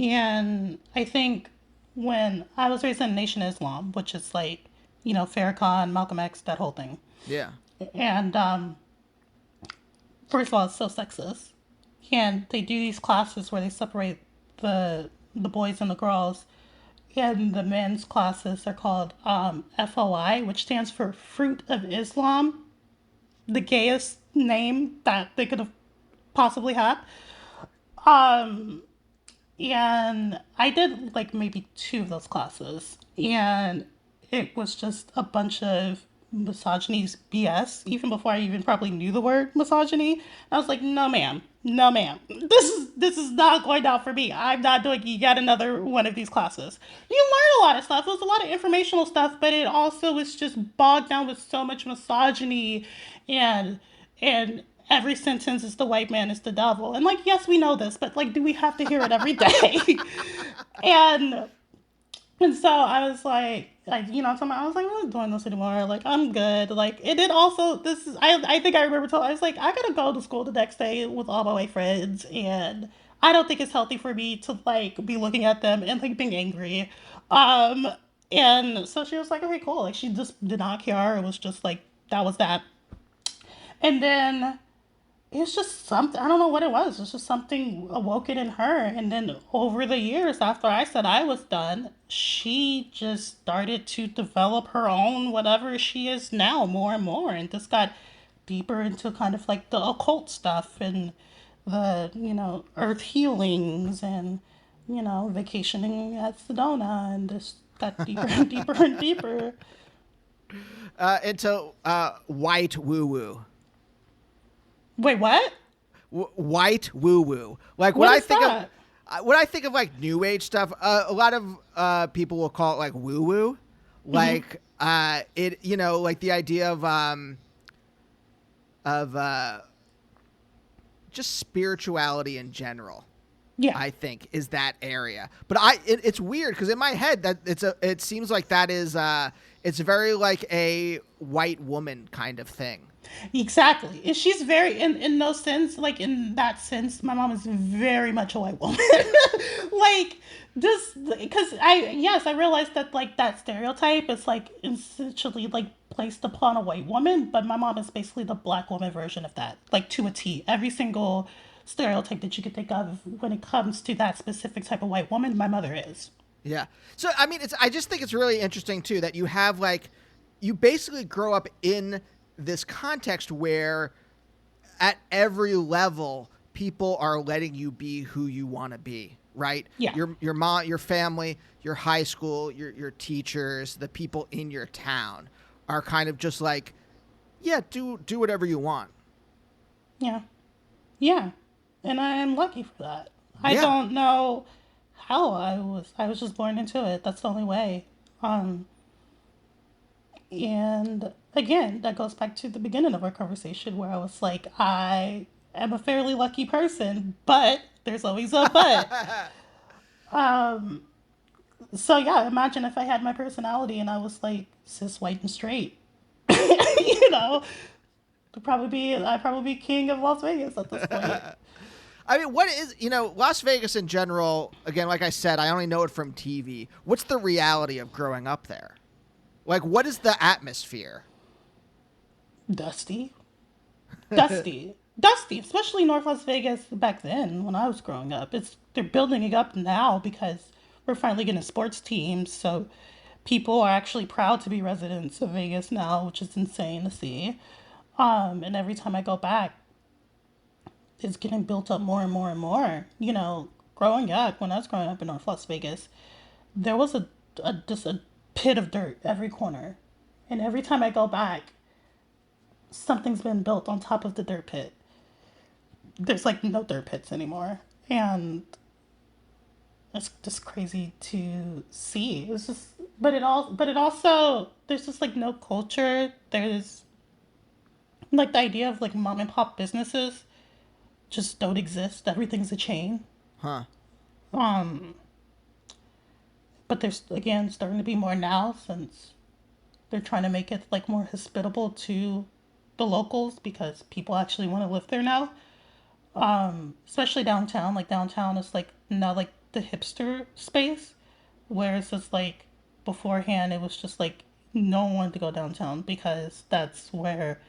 and I think when I was raised in Nation Islam, which is like, Farrakhan, Malcolm X, that whole thing. Yeah. And first of all, it's so sexist. And they do these classes where they separate the boys and the girls. And the men's classes are called FOI, which stands for Fruit of Islam, the gayest name that they could have possibly had. Um, and I did like maybe two of those classes, and it was just a bunch of misogyny BS, even before I even probably knew the word misogyny. I was like, no, ma'am, no ma'am, this is not going down for me. I'm not doing yet another one of these classes. You learn a lot of stuff. It was a lot of informational stuff, but it also was just bogged down with so much misogyny, and and every sentence is the white man is the devil. And like, yes, we know this, but like, do we have to hear it every day? and and so I was like, I was like, I'm not doing this anymore. Like, I'm good. Like, it did also, this is, I think I remember telling, I was like, I gotta go to school the next day with all my white friends. And I don't think it's healthy for me to, like, be looking at them and, like, being angry. Um, and so she was like, okay, cool. Like, she just did not care. It was just like, that was that. And then it's just something, I don't know what it was. It's just something awoken in her. And then over the years, after I said I was done, she just started to develop her own whatever she is now more and more, and just got deeper into kind of like the occult stuff and the, earth healings and, vacationing at Sedona, and just got deeper and deeper and deeper. Into white woo woo. Wait, what? White woo woo. Like What is that? when I think of like new age stuff, a lot of people will call it like woo woo, like it, like the idea of just spirituality in general. Yeah. I think is that area, but it's weird because in my head that it seems like that is it's very like a white woman kind of thing. Exactly. And she's very in no sense, like in that sense, my mom is very much a white woman. Like, just because I realized that like that stereotype is like essentially like placed upon a white woman, but my mom is basically the black woman version of that, like to a T. Every single stereotype that you could think of when it comes to that specific type of white woman, my mother is. Yeah. So I mean, I just think it's really interesting too that you have like you basically grow up in this context where at every level people are letting you be who you want to be, right? Yeah. Your mom, your family, your high school, your teachers, the people in your town are kind of just like, yeah, do whatever you want. Yeah. Yeah. And I am lucky for that. I Yeah. don't know how I was just born into it. That's the only way. Um and again, that goes back to the beginning of our conversation where I was like, I am a fairly lucky person, but there's always a but. Um so yeah, imagine if I had my personality and I was like cis white and straight. you know, I'd probably be king of Las Vegas at this point. I mean, what is, Las Vegas in general, again, like I said, I only know it from TV. What's the reality of growing up there? Like, what is the atmosphere? Dusty. Dusty, especially North Las Vegas back then when I was growing up. They're building it up now because we're finally getting sports teams, so people are actually proud to be residents of Vegas now, which is insane to see. And every time I go back, it's getting built up more and more and more. Growing up, when I was growing up in North Las Vegas, there was just a pit of dirt every corner. And every time I go back, something's been built on top of the dirt pit. There's like no dirt pits anymore. And it's just crazy to see. It's just, but it also, there's just like no culture. There's like the idea of like mom and pop businesses just don't exist. Everything's a chain. Huh. Um, but there's again starting to be more now since they're trying to make it like more hospitable to the locals because people actually want to live there now. Especially downtown. Like downtown is like now like the hipster space, whereas it's like beforehand it was just like no one wanted to go downtown because that's where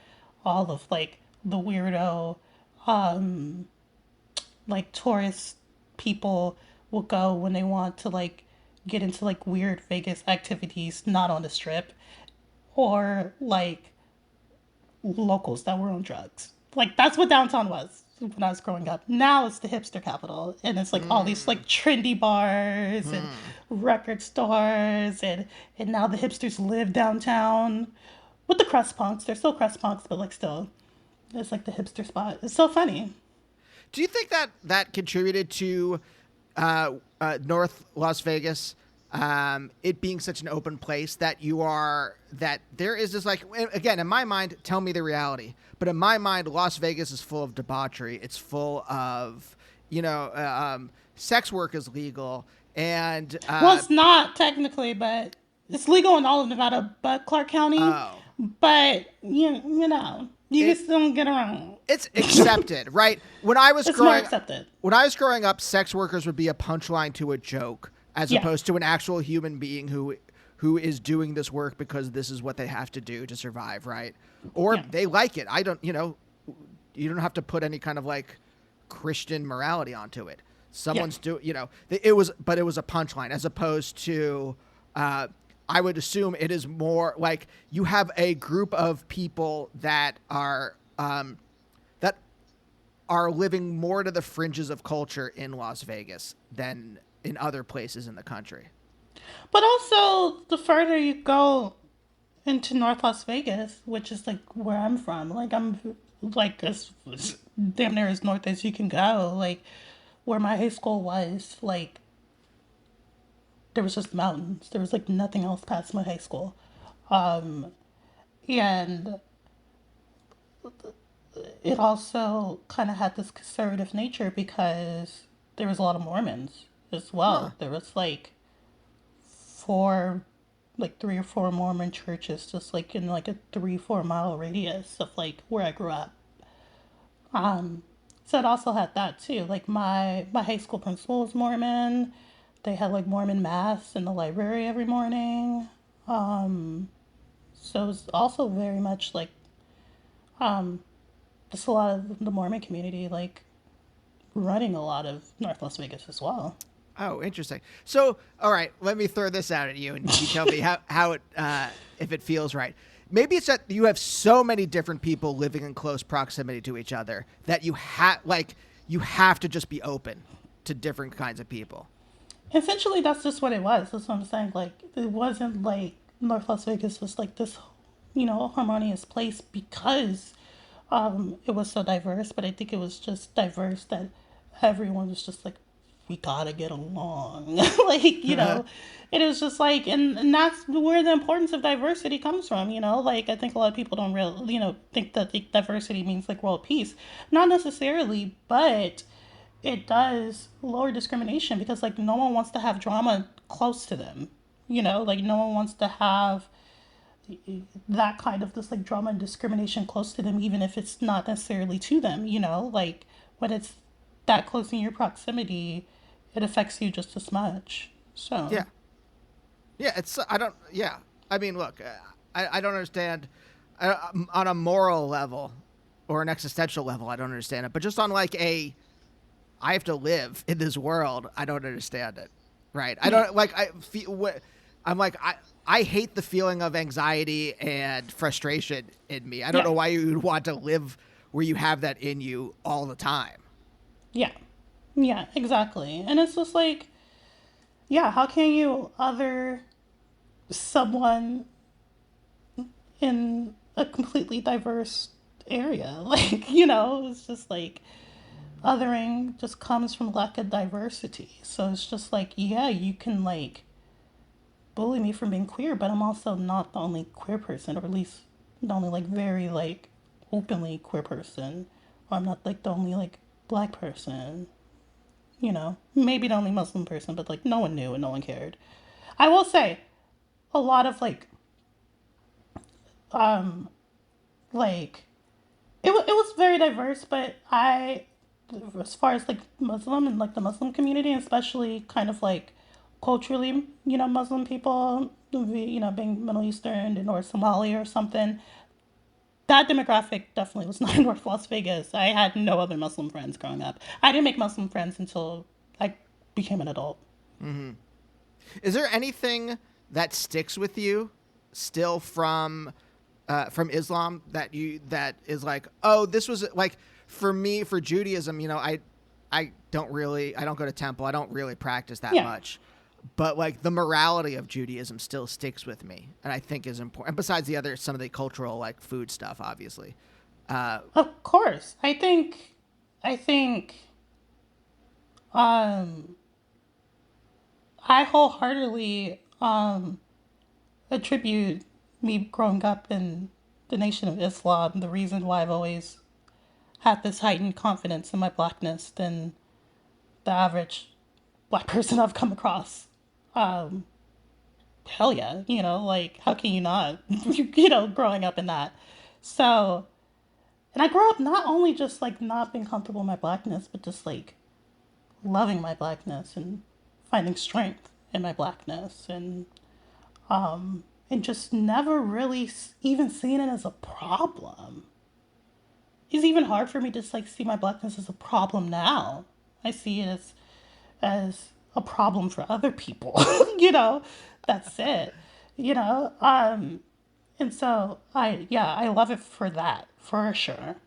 all of like the weirdo um like tourist people will go when they want to like get into like weird Vegas activities not on the strip, or like locals that were on drugs. Like that's what downtown was when I was growing up. Now it's the hipster capital, and it's like all these like trendy bars and record stores, and now the hipsters live downtown with the crust punks. They're still crust punks, but like still, it's like the hipster spot. It's so funny. Do you think that that contributed to North Las Vegas, it being such an open place that that there is this, like, again, in my mind, tell me the reality, but in my mind, Las Vegas is full of debauchery. It's full of, sex work is legal. And well, it's not technically, but it's legal in all of Nevada, but Clark County. oh, But you it, can still get around. it's accepted, right? When I was It's more growing, accepted. when I was growing up, sex workers would be a punchline to a joke, as Yeah. opposed to an actual human being who is doing this work because this is what they have to do to survive, right? Or Yeah. they like it. I don't, you don't have to put any kind of like Christian morality onto it. Someone's it was a punchline, as opposed to, I would assume it is more like you have a group of people that are living more to the fringes of culture in Las Vegas than in other places in the country. But also, the further you go into North Las Vegas, which is like where I'm from, like I'm like as damn near as north as you can go. Like where my high school was, like there was just mountains. There was like nothing else past my high school, and it also kind of had this conservative nature because there was a lot of Mormons as well. Huh. There was like four, like 3 or 4 Mormon churches just like in like a 3-4 mile radius of like where I grew up. So it also had that too. Like my high school principal was Mormon. They had like Mormon mass in the library every morning. So it was also very much like just a lot of the Mormon community like running a lot of North Las Vegas as well. Oh, interesting. So, all right, let me throw this out at you, and you tell me how it if it feels right. Maybe it's that you have so many different people living in close proximity to each other that you have to just be open to different kinds of people. Essentially, that's just what it was. That's what I'm saying. Like, it wasn't like North Las Vegas was like this, harmonious place because it was so diverse. But I think it was just diverse that everyone was just like, we gotta get along. Like, it was just like, and that's where the importance of diversity comes from, Like, I think a lot of people don't really, think that the diversity means like world peace. Not necessarily, but it does lower discrimination because like no one wants to have drama close to them, like no one wants to have that kind of this like drama and discrimination close to them, even if it's not necessarily to them, like when it's that close in your proximity, it affects you just as much. So Yeah, I mean, look, I don't understand on a moral level or an existential level. I don't understand it, but just on like I have to live in this world. I don't understand it. Right. I don't like, I hate the feeling of anxiety and frustration in me. I don't know why you would want to live where you have that in you all the time. Yeah, exactly. And it's just like, how can you other someone in a completely diverse area? Like, it's just like othering just comes from lack of diversity. So it's just like, you can like bully me for being queer, but I'm also not the only queer person, or at least the only like very like openly queer person. Or I'm not like the only like black person. Maybe the only Muslim person, but like no one knew and no one cared. I will say a lot of like it was very diverse, but as far as like Muslim and like the Muslim community, especially kind of like culturally, Muslim people, being Middle Eastern or Somali or something, that demographic definitely was not in North Las Vegas. I had no other Muslim friends growing up. I didn't make Muslim friends until I became an adult. Mm-hmm. Is there anything that sticks with you still from Islam that is like, oh, this was like, for me, for Judaism, I don't go to temple. I don't really practice that much. But like the morality of Judaism still sticks with me, and I think is important. And besides some of the cultural like food stuff, obviously. Of course, I think I think um, I wholeheartedly attribute me growing up in the Nation of Islam, the reason why I've always had this heightened confidence in my blackness than the average black person I've come across. Um, Hell yeah, like how can you not, growing up in that. So, and I grew up not only just like not being comfortable in my blackness, but just like loving my blackness and finding strength in my blackness and just never really even seeing it as a problem. It's even hard for me to like see my blackness as a problem now. I see it as a problem for other people. That's it. You know, and so I love it for that for sure.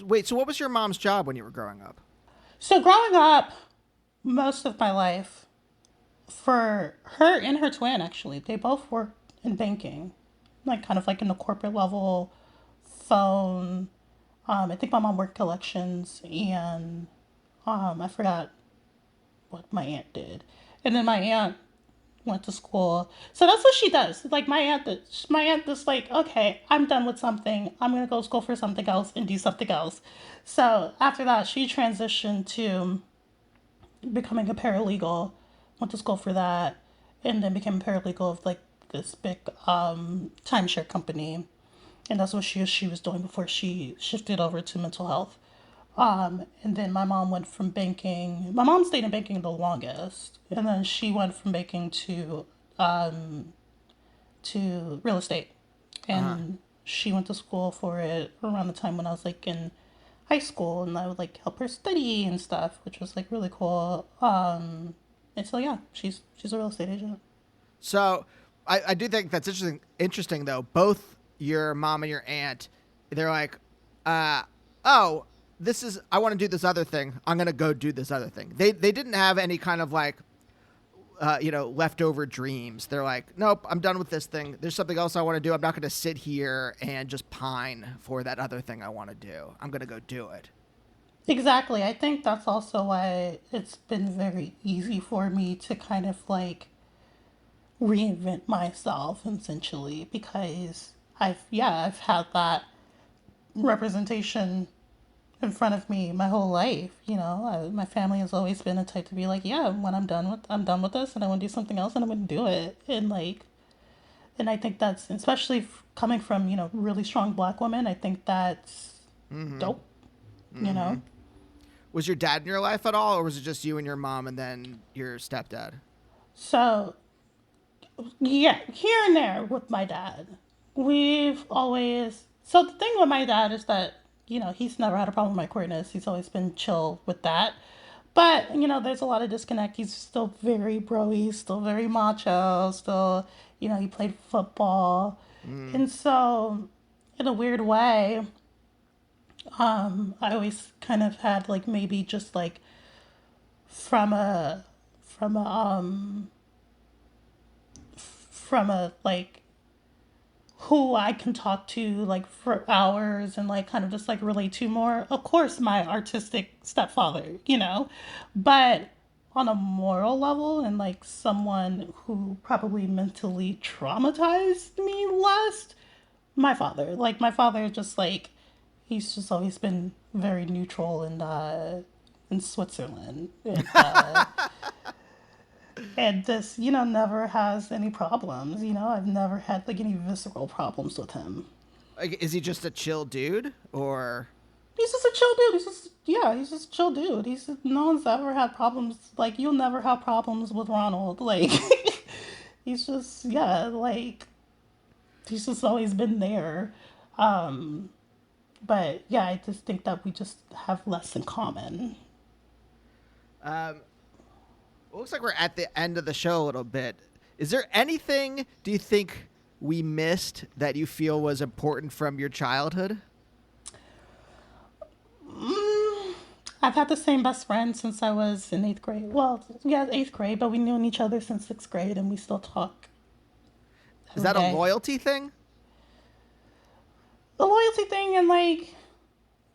Wait, so what was your mom's job when you were growing up? So growing up, most of my life, for her and her twin actually, they both worked in banking, like kind of like in the corporate level, phone. I think my mom worked collections, and I forgot what my aunt did. And then my aunt went to school. So that's what she does. Like my aunt is like, okay, I'm done with something. I'm gonna go school for something else and do something else. So after that, she transitioned to becoming a paralegal. Went to school for that, and then became a paralegal of like this big timeshare company. And that's what she was doing before she shifted over to mental health. And then my mom went from banking. My mom stayed in banking the longest, and then she went from banking to real estate, Uh-huh. and she went to school for it around the time when I was like in high school, and I would like help her study and stuff, which was like really cool. And so yeah, she's a real estate agent. So I do think that's interesting. Interesting though. Both your mom and your aunt, they're like, oh, this is I want to do this other thing. I'm gonna go do this other thing. They didn't have any kind of like leftover dreams. They're like, nope, I'm done with this thing. There's something else I want to do. I'm not going to sit here and just pine for that other thing I want to do. I'm going to go do it. Exactly. I think that's also why it's been very easy for me to kind of like reinvent myself essentially because I've had that representation in front of me my whole life. My family has always been the type to be like, yeah, when I'm done with this, and I want to do something else, and I'm going to do it. And I think that's especially coming from really strong black women. I think that's Mm-hmm. dope. You Mm-hmm. know. Was your dad in your life at all, or was it just you and your mom and then your stepdad? So yeah, here and there with my dad. We've always so the thing with my dad is that he's never had a problem with my queerness. He's always been chill with that. But there's a lot of disconnect. He's still very broy, still very macho, still he played football, Mm. and so in a weird way, I always kind of had like maybe just like from a from a from a like who I can talk to like for hours and like kind of just like relate to more. Of course, my artistic stepfather, but on a moral level and like someone who probably mentally traumatized me less, my father. Like my father, just like he's just always been very neutral in Switzerland and this never has any problems. I've never had like any visceral problems with him. Like, is he just a chill dude, or He's just a chill dude. He's just a chill dude. No one's ever had problems. Like you'll never have problems with Ronald. Like he's just like he's just always been there. Um, but yeah, I just think that we just have less in common. um, it looks like we're at the end of the show a little bit. Is there anything do you think we missed that you feel was important from your childhood? Mm, I've had the same best friend since I was in eighth grade. Well, yeah, eighth grade, but we knew each other since sixth grade, and we still talk Is every that a day. loyalty thing? The loyalty thing, and like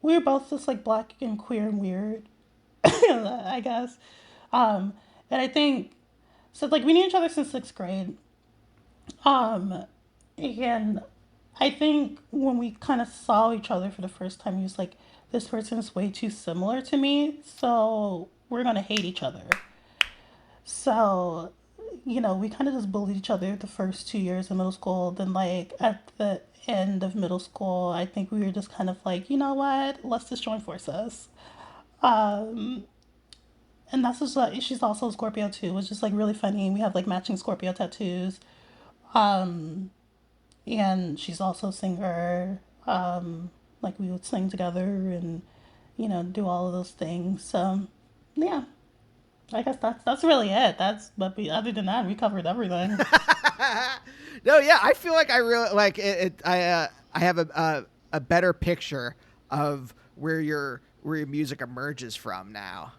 we were both just like black and queer and weird, I guess. And I think so. Like we knew each other since sixth grade. Um, and I think when we kind of saw each other for the first time, he was like, "This person is way too similar to me, so we're gonna hate each other." So, we kind of just bullied each other the first 2 years of middle school. Then, like, at the end of middle school, I think we were just kind of like, you know what? Let's just join forces. Um, and that's just like, she's also a Scorpio too, which is like really funny. We have like matching Scorpio tattoos. Um, and she's also a singer. Like, we would sing together and, do all of those things. So, yeah. I guess that's really it. Other than that, we covered everything. No, yeah, I feel like I really like it. I have a better picture of where your music emerges from now.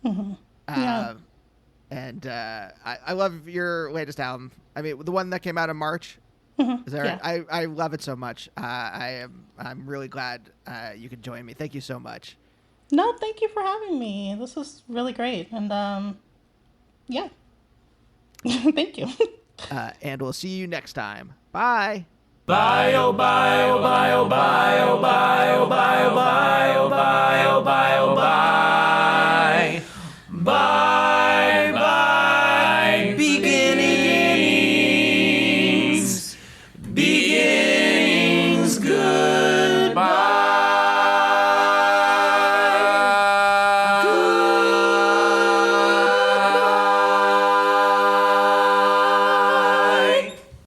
Hmm. Yeah. And I love your latest album. I mean, the one that came out in March. Hmm. Is that Yeah. right? I love it so much. I'm really glad you could join me. Thank you so much. No, thank you for having me. This is really great. And yeah. Thank you. And we'll see you next time. Bye. Bye, oh, bye, oh, bye, oh, bye, oh, bye, oh, bye, oh, bye.